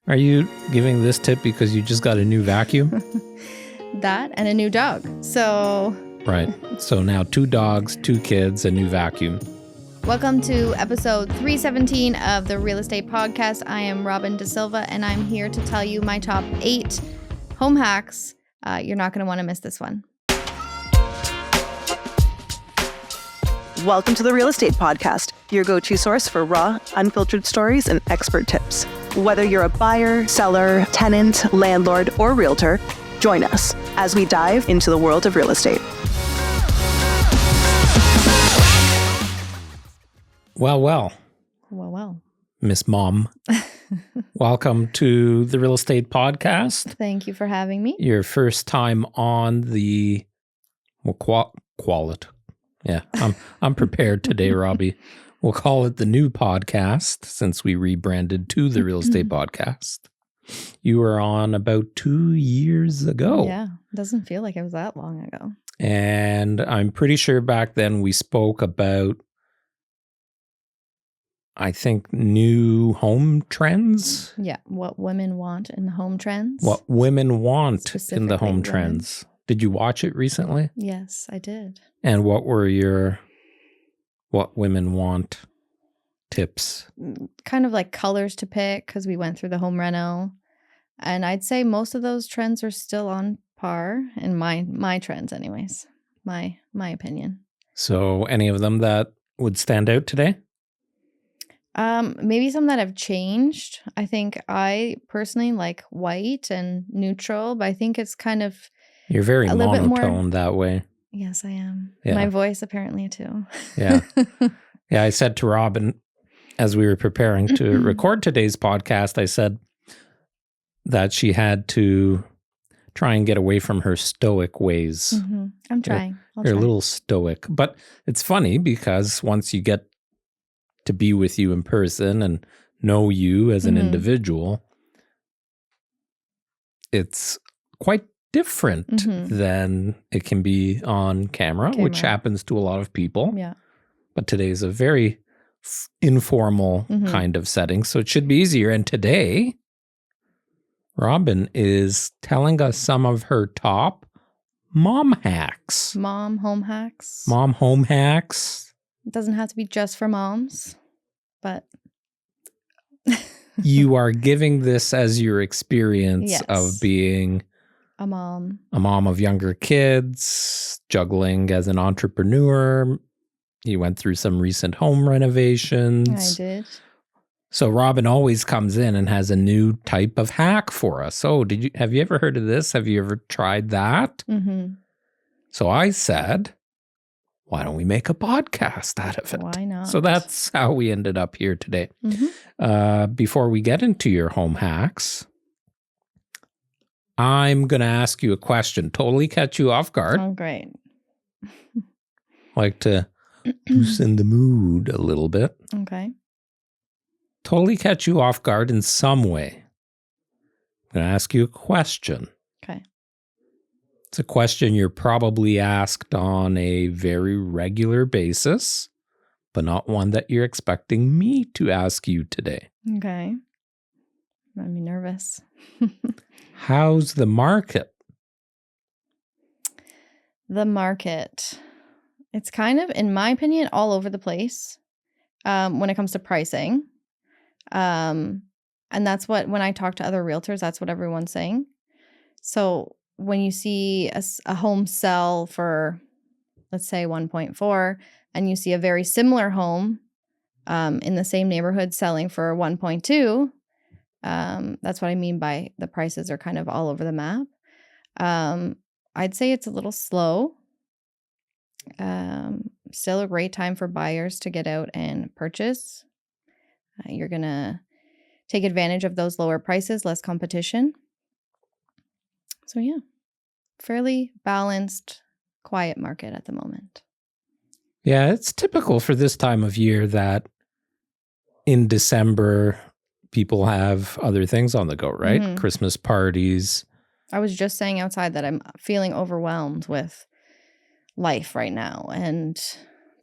Are you giving this tip because you just got a new vacuum? That and a new dog. So... Right. So now 2 dogs, 2 kids, a new vacuum. Welcome to episode 317 of the Real Estate Podcast. I am Robin Dasilva, and I'm here to tell you my top 8 home hacks. You're not going to want to miss this one. Welcome to the Real Estate Podcast, your go-to source for raw, unfiltered stories and expert tips. Whether you're a buyer, seller, tenant, landlord, or realtor, join us as we dive into the world of real estate. Well, Miss Mom. Welcome to the Real Estate Podcast. Thank you for having me. Your first time on the quality. Yeah, I'm prepared today, Robbie. We'll call it the new podcast since we rebranded to the Real Estate Podcast. You were on about 2 years ago. Yeah, it doesn't feel like it was that long ago. And I'm pretty sure back then we spoke about, I think, new home trends. Yeah, what women want in the home trends. What women want in the home women. trends. Did you watch it recently? Yes, I did. And what were your what women want tips? Kind of like colors to pick because we went through the home reno. And I'd say most of those trends are still on par in my trends anyways. My opinion. So any of them that would stand out today? Maybe some that have changed. I think I personally like white and neutral, but I think it's kind of You're very a little bit monotone more... that way. Yes, I am. Yeah. My voice apparently too. Yeah. Yeah, I said to Robin as we were preparing to record today's podcast, I said that she had to try and get away from her stoic ways. Mm-hmm. I'm trying. You're a little stoic. But it's funny because once you get to be with you in person and know you as an individual, it's quite different than it can be on camera, which happens to a lot of people. Yeah. But today's a very informal kind of setting, so it should be easier. And today, Robin is telling us some of her top mom hacks. Mom home hacks. Mom home hacks. It doesn't have to be just for moms, but... You are giving this as your experience of being a mom of younger kids, juggling as an entrepreneur. You went through some recent home renovations. I did. So Robin always comes in and has a new type of hack for us. Oh, have you ever heard of this? Have you ever tried that? Mm-hmm. So I said, why don't we make a podcast out of it? Why not? So that's how we ended up here today. Mm-hmm. Before we get into your home hacks, I'm going to ask you a question. Totally catch you off guard. Oh, great. Like to loosen the mood a little bit. Okay. Totally catch you off guard in some way. I'm going to ask you a question. Okay. It's a question you're probably asked on a very regular basis, but not one that you're expecting me to ask you today. Okay. I'm nervous. How's the market? The market. It's kind of, in my opinion, all over the place when it comes to pricing. And that's what, when I talk to other realtors, that's what everyone's saying. So when you see a home sell for, let's say 1.4, and you see a very similar home in the same neighborhood selling for 1.2, that's what I mean by the prices are kind of all over the map. I'd say it's a little slow. Still a great time for buyers to get out and purchase. You're going to take advantage of those lower prices, less competition. So yeah, fairly balanced, quiet market at the moment. Yeah, it's typical for this time of year that in December, people have other things on the go, right? Mm-hmm. Christmas parties. I was just saying outside that I'm feeling overwhelmed with life right now and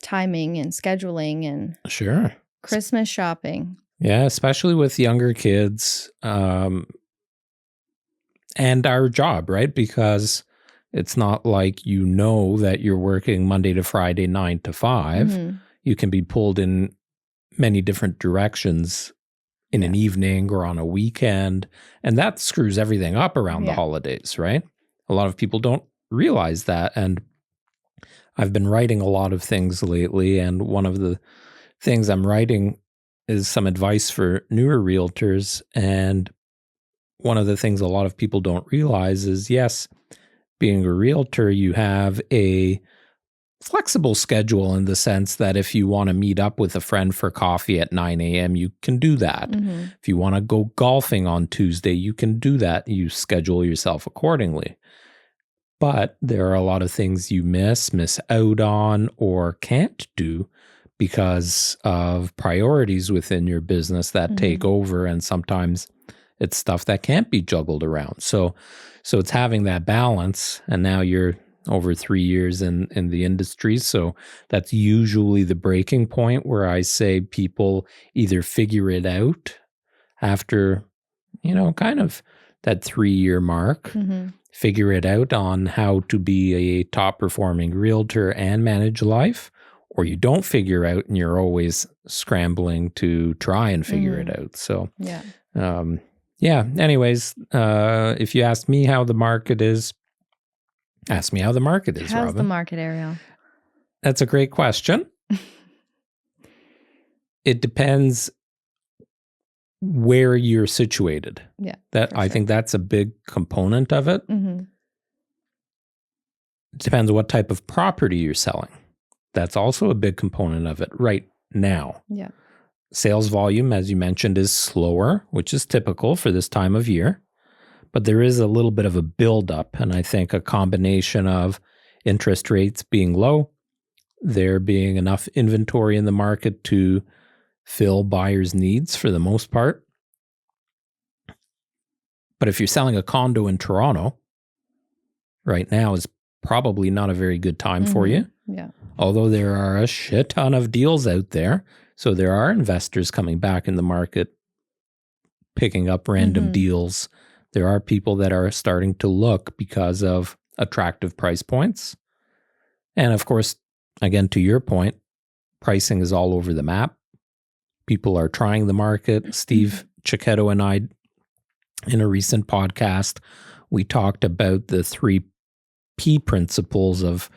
timing and scheduling and sure Christmas shopping. Yeah, especially with younger kids and our job, right? Because it's not like you know that you're working Monday to Friday, 9 to 5. Mhm. You can be pulled in many different directions in an evening or on a weekend. And that screws everything up around the holidays, right? A lot of people don't realize that. And I've been writing a lot of things lately. And one of the things I'm writing is some advice for newer realtors. And one of the things a lot of people don't realize is, yes, being a realtor, you have a flexible schedule in the sense that if you want to meet up with a friend for coffee at 9 a.m., you can do that. Mm-hmm. If you want to go golfing on Tuesday, you can do that. You schedule yourself accordingly. But there are a lot of things you miss out on, or can't do because of priorities within your business that take over. And sometimes it's stuff that can't be juggled around. So it's having that balance. And now you're over 3 years in the industry. So that's usually the breaking point where I say people either figure it out after, kind of that 3-year mark, figure it out on how to be a top performing realtor and manage life, or you don't figure out and you're always scrambling to try and figure it out. So, anyways, if you ask me how the market is, ask me how the market is, How's Robin. the market, Ariel? That's a great question. It depends where you're situated. Yeah. I think that's a big component of it. It depends what type of property you're selling. That's also a big component of it right now. Yeah. Sales volume, as you mentioned, is slower, which is typical for this time of year. But there is a little bit of a buildup, and I think a combination of interest rates being low, there being enough inventory in the market to fill buyers' needs for the most part. But if you're selling a condo in Toronto, right now is probably not a very good time for you. Yeah. Although there are a shit ton of deals out there. So there are investors coming back in the market, picking up random deals. There are people that are starting to look because of attractive price points. And of course, again, to your point, pricing is all over the map. People are trying the market. Steve Chiquetto and I, in a recent podcast, we talked about the 3 P principles of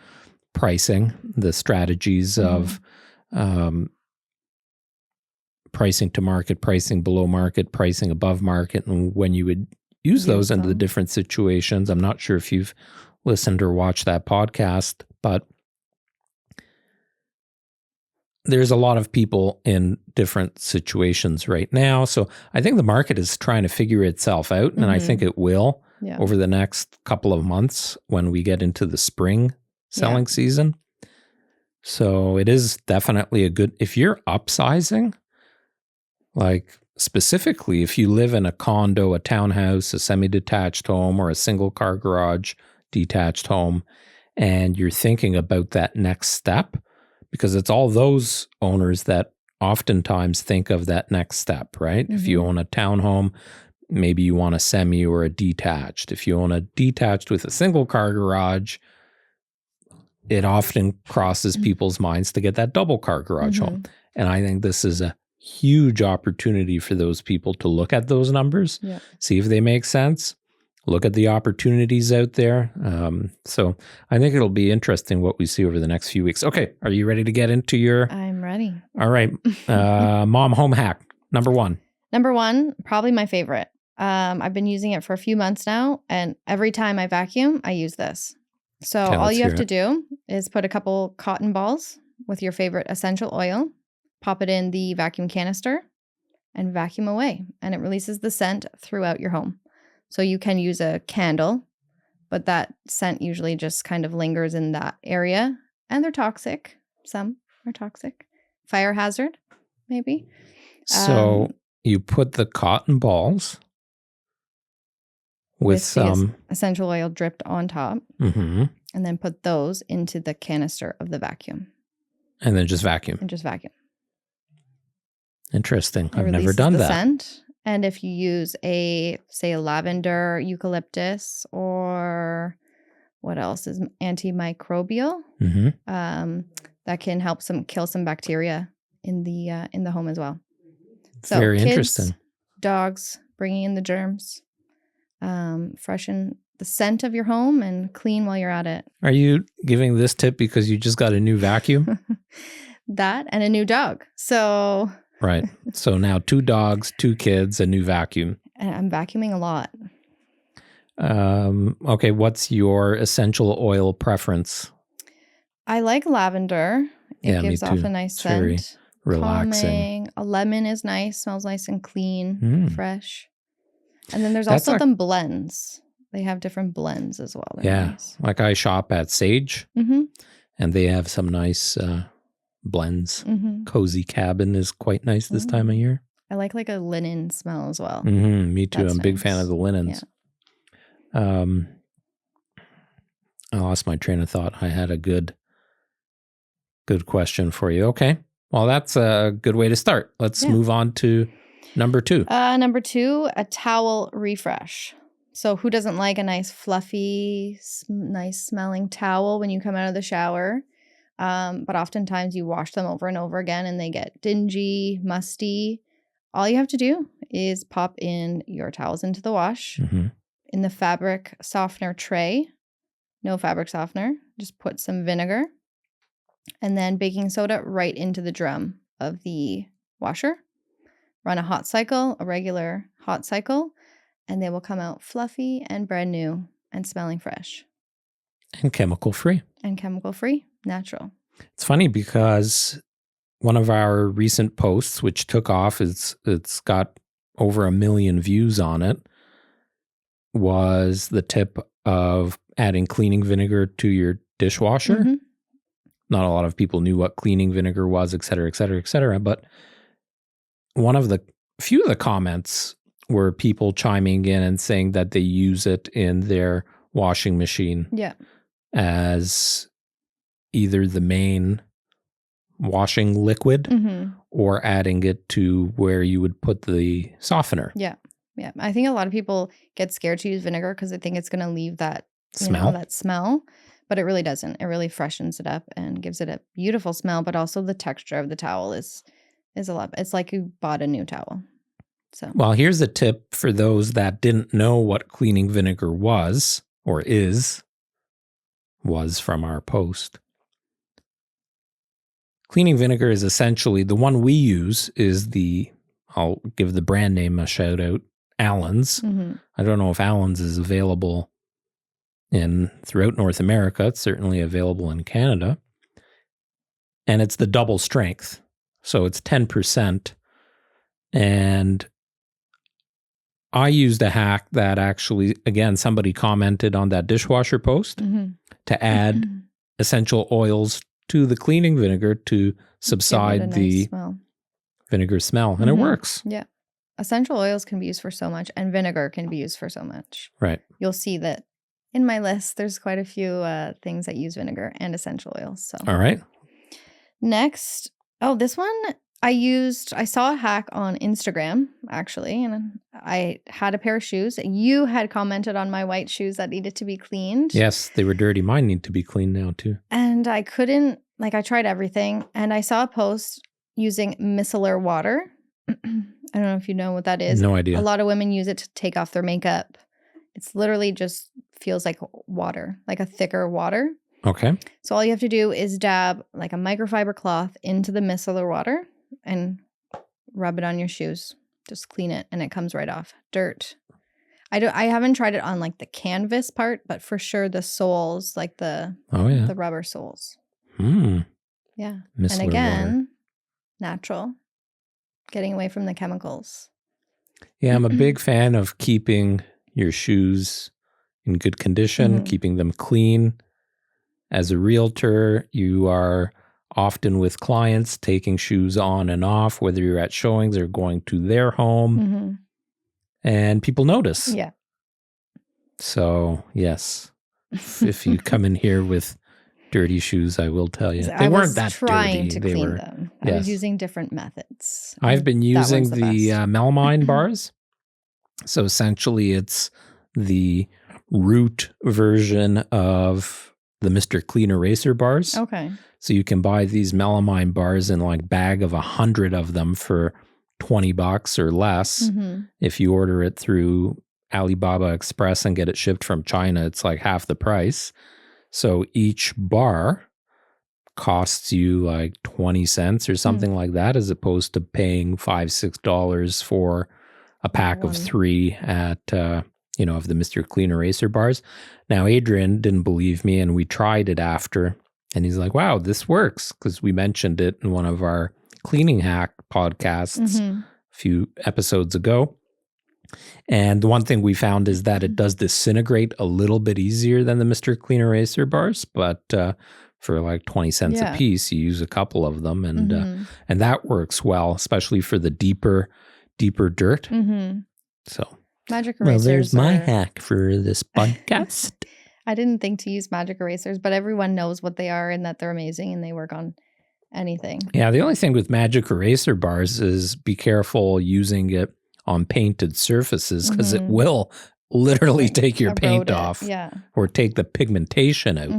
pricing, the strategies of pricing to market, pricing below market, pricing above market, and when you would use those into the different situations. I'm not sure if you've listened or watched that podcast, but there's a lot of people in different situations right now. So I think the market is trying to figure itself out, and I think it will over the next couple of months when we get into the spring selling season. So it is definitely a good, if you're upsizing, like specifically if you live in a condo, a townhouse, a semi-detached home, or a single car garage detached home, and you're thinking about that next step, because it's all those owners that oftentimes think of that next step, right? If you own a townhome, maybe you want a semi or a detached. If you own a detached with a single car garage, it often crosses people's minds to get that double car garage home. And I think this is a huge opportunity for those people to look at those numbers, see if they make sense, look at the opportunities out there. So I think it'll be interesting what we see over the next few weeks. Okay, are you ready to get into your... I'm ready. All right. Mom home hack, number 1. Number 1, probably my favorite. I've been using it for a few months now, and every time I vacuum, I use this. So all you have to do is put a couple cotton balls with your favorite essential oil, pop it in the vacuum canister, and vacuum away. And it releases the scent throughout your home. So you can use a candle, but that scent usually just kind of lingers in that area. And they're toxic. Some are toxic. Fire hazard, maybe. So you put the cotton balls with some essential oil dripped on top, and then put those into the canister of the vacuum. And then just vacuum. Interesting. It I've never releases done the that. scent. And if you use a lavender, eucalyptus, or what else is antimicrobial, that can help kill some bacteria in the home as well. So Very kids, interesting. dogs, bringing in the germs, freshen the scent of your home and clean while you're at it. Are you giving this tip because you just got a new vacuum? That and a new dog. So Right. So now 2 dogs, 2 kids, a new vacuum. and I'm vacuuming a lot. Okay. What's your essential oil preference? I like lavender. It gives off a nice scent. Very relaxing. Calming. A lemon is nice. Smells nice and clean, fresh. And then there's also the blends. They have different blends as well. They're nice. Like I shop at Sage, and they have some nice blends. Cozy Cabin is quite nice this time of year. I like a linen smell as well. Me too. That's I'm a big fan of the linens. Yeah. I lost my train of thought. I had a good question for you. Okay. Well, that's a good way to start. Let's move on to number 2. Number 2, a towel refresh. So who doesn't like a nice fluffy, nice smelling towel when you come out of the shower? But oftentimes you wash them over and over again and they get dingy, musty. All you have to do is pop in your towels into the wash in the fabric softener tray. No fabric softener. Just put some vinegar and then baking soda right into the drum of the washer. Run a regular hot cycle, and they will come out fluffy and brand new and smelling fresh. And chemical free. Natural. It's funny because one of our recent posts, which took off, it's got over 1 million views on it, was the tip of adding cleaning vinegar to your dishwasher. Not a lot of people knew what cleaning vinegar was, et cetera, et cetera, et cetera. But few of the comments were people chiming in and saying that they use it in their washing machine as either the main washing liquid or adding it to where you would put the softener. Yeah. I think a lot of people get scared to use vinegar because they think it's going to leave that smell, but it really doesn't. It really freshens it up and gives it a beautiful smell, but also the texture of the towel is a lot. It's like you bought a new towel. So, well, here's a tip for those that didn't know what cleaning vinegar was or was from our post. Cleaning vinegar is essentially, the one we use is I'll give the brand name a shout out, Allen's. I don't know if Allen's is available throughout North America. It's certainly available in Canada. And it's the double strength. So it's 10%. And I used a hack that actually, again, somebody commented on that dishwasher post to add essential oils to the cleaning vinegar to subside the vinegar smell. And it works. Yeah. Essential oils can be used for so much, and vinegar can be used for so much. Right. You'll see that in my list, there's quite a few things that use vinegar and essential oils. So, all right. Next, this one I saw a hack on Instagram, actually, and I had a pair of shoes. You had commented on my white shoes that needed to be cleaned. Yes, they were dirty. Mine need to be cleaned now, too. And I couldn't, I tried everything, and I saw a post using micellar water. I don't know if you know what that is. No idea. A lot of women use it to take off their makeup. It's literally just feels like water, like a thicker water. Okay. So all you have to do is dab like a microfiber cloth into the micellar water and rub it on your shoes. Just clean it and it comes right off. Dirt. I haven't tried it on like the canvas part, but for sure the soles, like the rubber soles. Yeah. Micellar and again, water. Natural. Getting away from the chemicals. Yeah, I'm a big fan of keeping your shoes in good condition, keeping them clean. As a realtor, you are often with clients taking shoes on and off, whether you're at showings or going to their home, and people notice. Yeah. So, yes, if you come in here with dirty shoes, I will tell you. So They I weren't was that trying dirty. to clean them. I was using different methods. I've been using the the best. melamine bars. So essentially it's the root version of the Mr. Clean Eraser bars. Okay. So you can buy these melamine bars in like bag of 100 of them for $20 or less. If you order it through Alibaba Express and get it shipped from China, it's like half the price. So each bar costs you like 20 cents or something like that, as opposed to paying $5-6 for a pack of 3 at, of the Mr. Clean Eraser bars. Now, Adrian didn't believe me, and we tried it after, and he's like, wow, this works, because we mentioned it in one of our cleaning hack podcasts a few episodes ago. And the one thing we found is that it does disintegrate a little bit easier than the Mr. Clean Eraser bars, but for like 20 cents a piece, you use a couple of them, and that works well, especially for the deeper dirt. So, magic erasers. Well, there's my hack for this podcast. I didn't think to use magic erasers, but everyone knows what they are and that they're amazing and they work on anything. Yeah, the only thing with magic eraser bars is be careful using it on painted surfaces, because it will literally take your paint off or take the pigmentation out.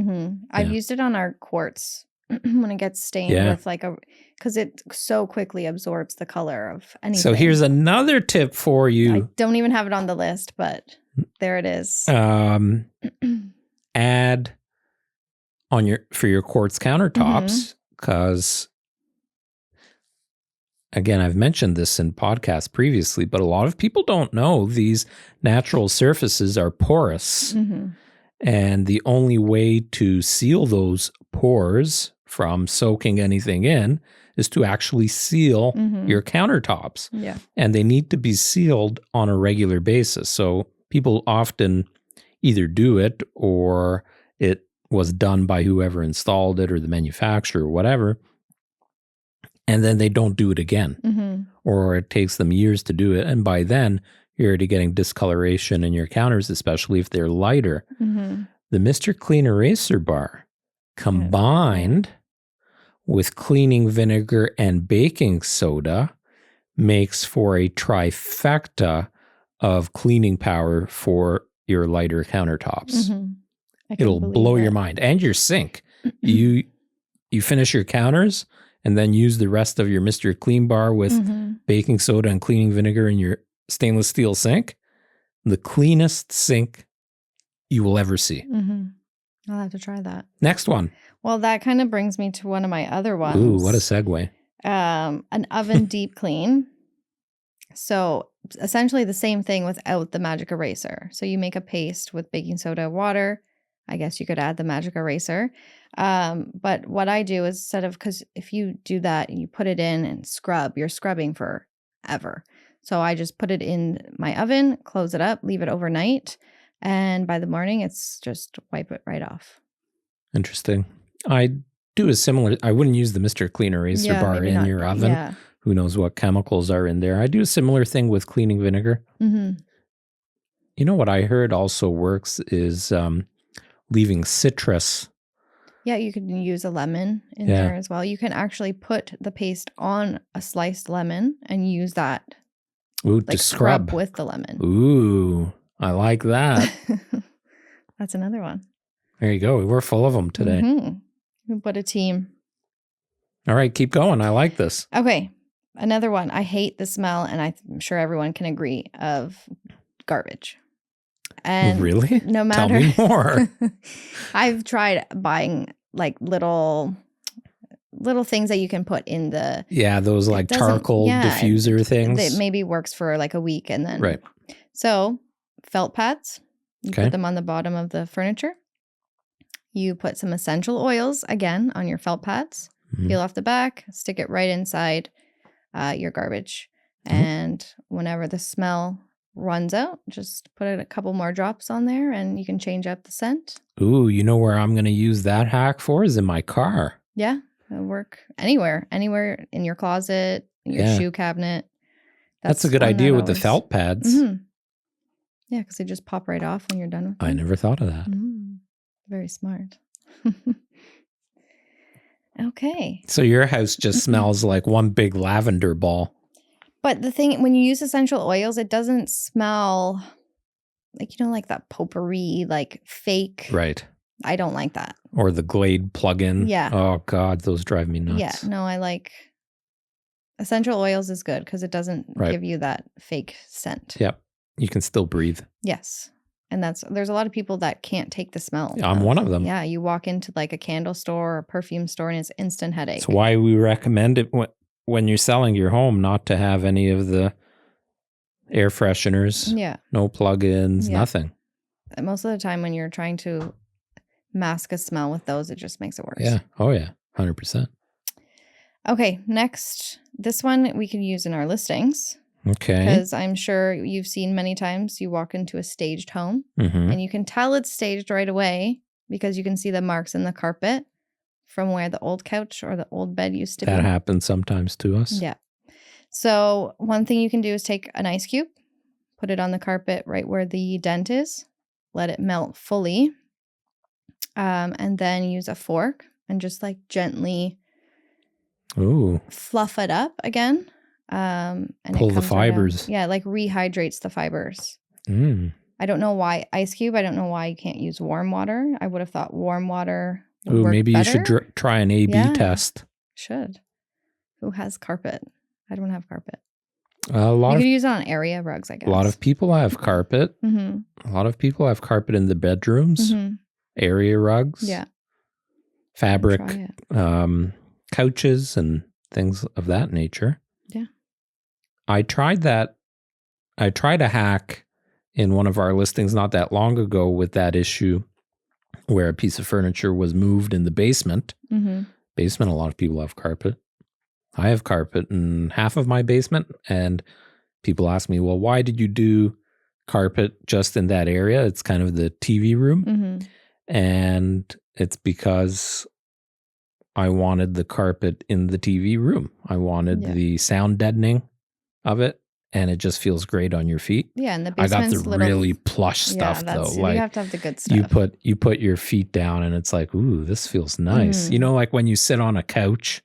I've used it on our quartz when it gets stained with because it so quickly absorbs the color of anything. So here's another tip for you. I don't even have it on the list, but there it is. Add for your quartz countertops, because again, I've mentioned this in podcasts previously, but a lot of people don't know these natural surfaces are porous. And the only way to seal those pores from soaking anything in is to actually seal your countertops. Yeah. And they need to be sealed on a regular basis. So people often either do it, or it was done by whoever installed it or the manufacturer or whatever, and then they don't do it again. Or it takes them years to do it. And by then, you're already getting discoloration in your counters, especially if they're lighter. The Mr. Clean Eraser bar combined with cleaning vinegar and baking soda makes for a trifecta of cleaning power for your lighter countertops. It'll blow your mind. And your sink. You finish your counters and then use the rest of your Mr. Clean bar with baking soda and cleaning vinegar in your stainless steel sink. The cleanest sink you will ever see. I'll have to try that. Next one. Well, that kind of brings me to one of my other ones. Ooh, what a segue. An oven deep clean. So essentially the same thing without the magic eraser. So you make a paste with baking soda, water. I guess you could add the magic eraser. But what I do is because if you do that and you put it in and scrub, you're scrubbing forever. So I just put it in my oven, close it up, leave it overnight. And by the morning, it's just wipe it right off. Interesting. I do a similar, I wouldn't use the Mr. Clean Eraser bar in your oven. Yeah. Who knows what chemicals are in there. I do a similar thing with cleaning vinegar. You know what I heard also works is leaving citrus. Yeah, you can use a lemon in there as well. You can actually put the paste on a sliced lemon and use that. Ooh, to scrub with the lemon. Ooh, I like that. That's another one. There you go. We're full of them today. What a team. All right, keep going. I like this. Okay, another one. I hate the smell, and I'm sure everyone can agree, of garbage. And really? No matter. Tell me more. I've tried buying like little things that you can put in the those like charcoal diffuser things that maybe works for like a week, and then right. So felt pads, you put them on the bottom of the furniture. You put some essential oils again on your felt pads, peel off the back, stick it right inside your garbage, and whenever the smell runs out, just put a couple more drops on there and you can change up the scent. Ooh, you know where I'm going to use that hack for is in my car. Yeah, it'll work anywhere in your closet, in your shoe cabinet. That's a good idea with the felt pads. Yeah, because they just pop right off when you're done with them. I never thought of that. Very smart. Okay. So your house just smells like one big lavender ball. But the thing, when you use essential oils, it doesn't smell like, like that potpourri, like fake. Right. I don't like that. Or the Glade plug-in. Yeah. Oh, God, those drive me nuts. Yeah. No, I like essential oils is good because it doesn't give you that fake scent. Yep. You can still breathe. Yes. And there's a lot of people that can't take the smell. I'm one of them. Yeah. You walk into like a candle store or a perfume store and it's instant headache. That's why we recommend it when you're selling your home not to have any of the air fresheners. Yeah. No plug-ins, nothing. And most of the time when you're trying to mask a smell with those, it just makes it worse. Yeah. Oh, yeah. 100%. Okay. Next, this one we can use in our listings. Okay. Because I'm sure you've seen many times you walk into a staged home and you can tell it's staged right away because you can see the marks in the carpet from where the old couch or the old bed used to be. That happens sometimes to us. Yeah. So one thing you can do is take an ice cube, put it on the carpet right where the dent is, let it melt fully, and then use a fork and just like gently fluff it up again. And pull the fibers. Yeah, it like rehydrates the fibers. I don't know why ice cube. I don't know why you can't use warm water. I would have thought warm water would work maybe better. You should try an A/B test. Should. Who has carpet? I don't have carpet. You could use it on area rugs, I guess. A lot of people have carpet. A lot of people have carpet in the bedrooms, area rugs, fabric, couches, and things of that nature. Yeah. I tried that. I tried a hack in one of our listings not that long ago with that issue where a piece of furniture was moved in the basement. Basement, a lot of people have carpet. I have carpet in half of my basement, and people ask me, well, why did you do carpet just in that area? It's kind of the TV room. And it's because I wanted the carpet in the TV room. I wanted the sound deadening of it, and it just feels great on your feet. Yeah, and the basement's I got the really plush stuff though. Like you have to have the good stuff. You put your feet down, and it's like, ooh, this feels nice. You know, like when you sit on a couch,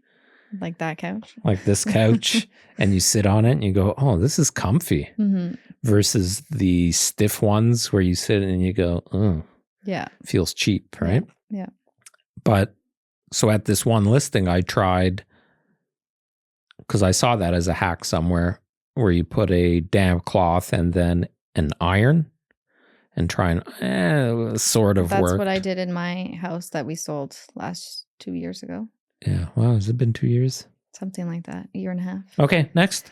like that couch, like this couch, and you sit on it, and you go, oh, this is comfy. Versus the stiff ones where you sit and you go, oh, yeah, feels cheap, right? Yeah. But so at this one listing, I tried, because I saw that as a hack somewhere, where you put a damp cloth and then an iron and try and sort of work. That's what I did in my house that we sold last 2 years ago. Yeah. Wow. Has it been 2 years? Something like that. A year and a half. Okay. Next.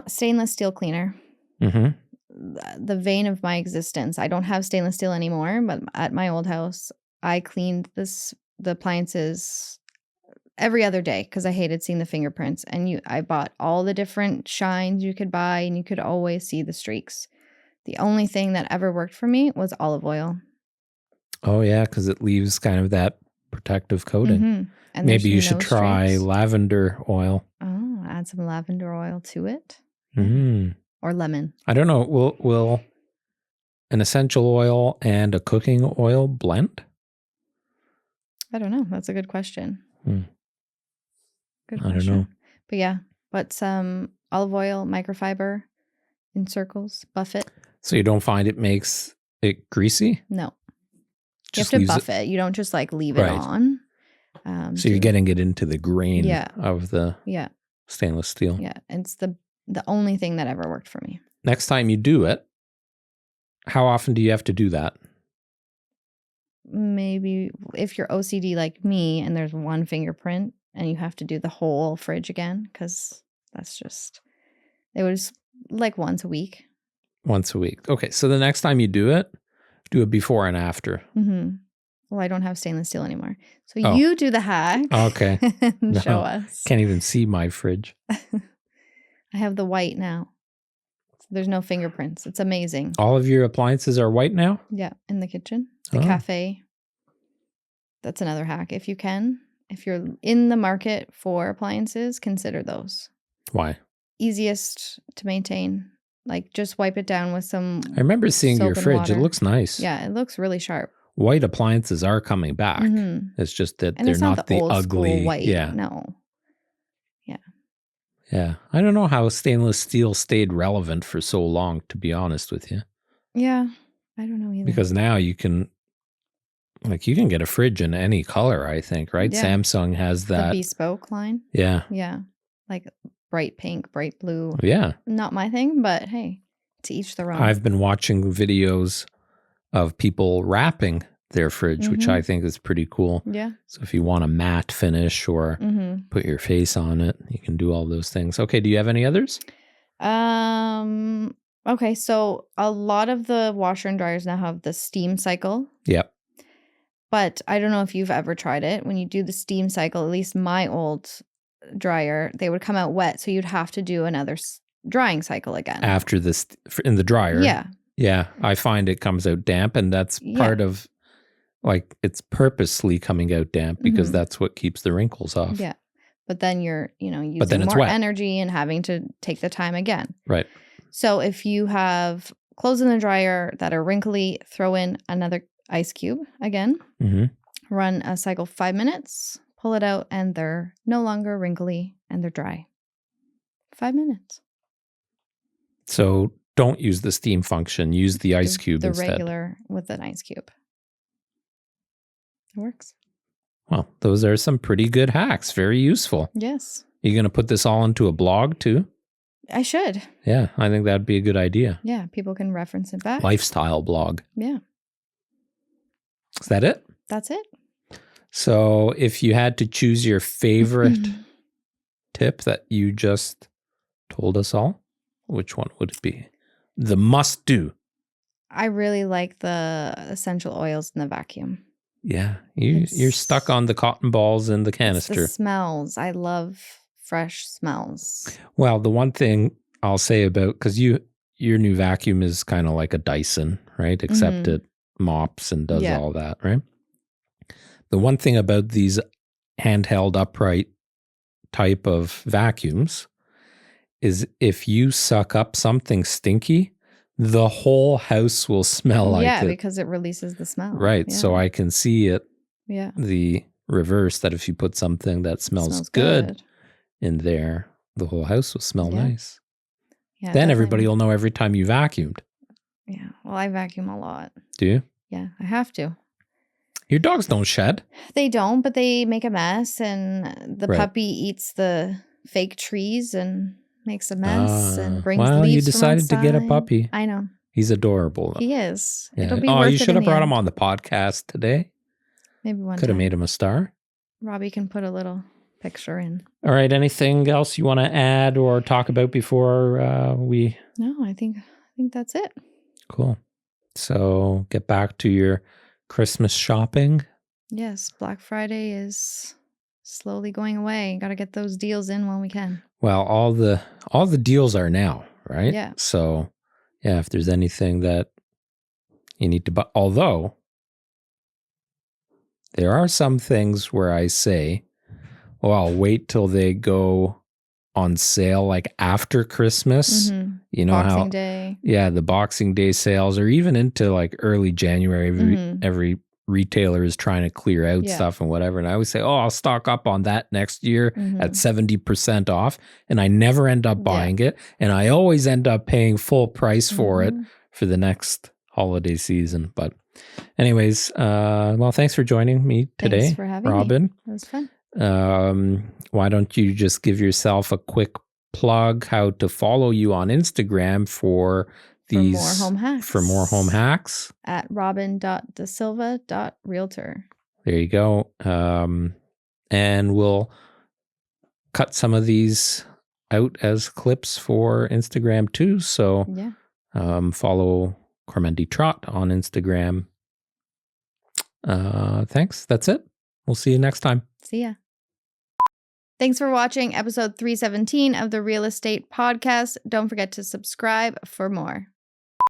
Stainless steel cleaner. The vein of my existence. I don't have stainless steel anymore, but at my old house, I cleaned the appliances every other day because I hated seeing the fingerprints. And I bought all the different shines you could buy, and you could always see the streaks. The only thing that ever worked for me was olive oil. Oh, yeah, because it leaves kind of that protective coating. And maybe you should try streaks. Lavender oil. Oh, add some lavender oil to it. Mm. Or lemon. I don't know. Will an essential oil and a cooking oil blend? I don't know. That's a good question. Good question. I don't know. But yeah, but some olive oil, microfiber in circles, buff it. So you don't find it makes it greasy? No. Just you have to buff it. You don't just like leave it on. So you're getting it into the grain of the stainless steel. Yeah. It's the only thing that ever worked for me. Next time you do it, how often do you have to do that? Maybe if you're OCD like me and there's one fingerprint and you have to do the whole fridge again, because it was like once a week. Once a week. Okay. So the next time you do it before and after. Well, I don't have stainless steel anymore. So you do the hack. Okay. And show us. Can't even see my fridge. I have the white now. So there's no fingerprints. It's amazing. All of your appliances are white now? Yeah. In the kitchen. The cafe. That's another hack. If you can, if you're in the market for appliances, consider those. Why? Easiest to maintain. Like just wipe it down with some I remember seeing your fridge. Water. It looks nice. Yeah, it looks really sharp. white appliances are coming back. Mm-hmm. It's just that And they're it's not the old ugly school white. Yeah. No. Yeah. I don't know how stainless steel stayed relevant for so long, to be honest with you. Yeah. I don't know either. Because now you can get a fridge in any color, I think, right? Yeah. Samsung has that. The bespoke line. Yeah. Yeah. Like bright pink, bright blue. Yeah. Not my thing, but hey, to each their own. I've been watching videos of people wrapping their fridge, which I think is pretty cool. Yeah. So if you want a matte finish or put your face on it, you can do all those things. Okay, do you have any others? Okay, so a lot of the washer and dryers now have the steam cycle. Yep. But I don't know if you've ever tried it. When you do the steam cycle, at least my old dryer, they would come out wet, so you'd have to do another drying cycle again. After this in the dryer. Yeah. Yeah, I find it comes out damp, and that's part of, like, it's purposely coming out damp because that's what keeps the wrinkles off. Yeah. But then you're, using more energy and having to take the time again. Right. So if you have clothes in the dryer that are wrinkly, throw in another ice cube again. Run a cycle 5 minutes, pull it out, and they're no longer wrinkly and they're dry. 5 minutes. So don't use the steam function. Use the ice cube instead. The regular with an ice cube. It works. Well, those are some pretty good hacks. Very useful. Yes. You going to put this all into a blog too? I should. Yeah, I think that'd be a good idea. Yeah, people can reference it back. Lifestyle blog. Yeah. Is that it? That's it. So if you had to choose your favorite tip that you just told us all, which one would it be? The must do. I really like the essential oils in the vacuum. Yeah, you're stuck on the cotton balls in the canister. It's the smells. I love fresh smells. Well, the one thing I'll say about, because your new vacuum is kind of like a Dyson, right? Except it mops and does all that, right? The one thing about these handheld upright type of vacuums is if you suck up something stinky, the whole house will smell like it. Yeah, because it releases the smell. Right. Yeah. So I can see it. Yeah. The reverse, that if you put something that smells good in there, the whole house will smell nice. Yeah, then everybody will know every time you vacuumed. Yeah. Well, I vacuum a lot. Do you? Yeah, I have to. Your dogs don't shed. They don't, but they make a mess, and the puppy eats the fake trees and makes a mess and brings leaves from outside. Well, you decided to get a puppy. I know. He's adorable. He is. Yeah. It'll be worth it. You should have brought him on the podcast today. Maybe one Could have made him a star. Robbie can put a little picture in. All right. Anything else you want to add or talk about before we... No, I think that's it. Cool. So get back to your Christmas shopping. Yes. Black Friday is slowly going away. Got to get those deals in while we can. Well, all the deals are now, right? Yeah. So, yeah, if there's anything that you need to buy, although there are some things where I say, well, I'll wait till they go on sale, like after Christmas. You know, Boxing Day. Yeah, the Boxing Day sales, or even into like early January. Every retailer is trying to clear out stuff and whatever. And I always say, oh, I'll stock up on that next year at 70% off. And I never end up buying it. And I always end up paying full price for it for the next holiday season. But anyways, well, thanks for joining me today. Thanks for having Robin. me. It was fun. Why don't you just give yourself a quick plug how to follow you on Instagram for more home hacks. For more home hacks. At robin.dasilva.realtor. There you go. And we'll cut some of these out as clips for Instagram too. So follow Kormendy Trott on Instagram. Thanks. That's it. We'll see you next time. See ya. Thanks for watching episode 317 of the Real Estate Podcast. Don't forget to subscribe for more.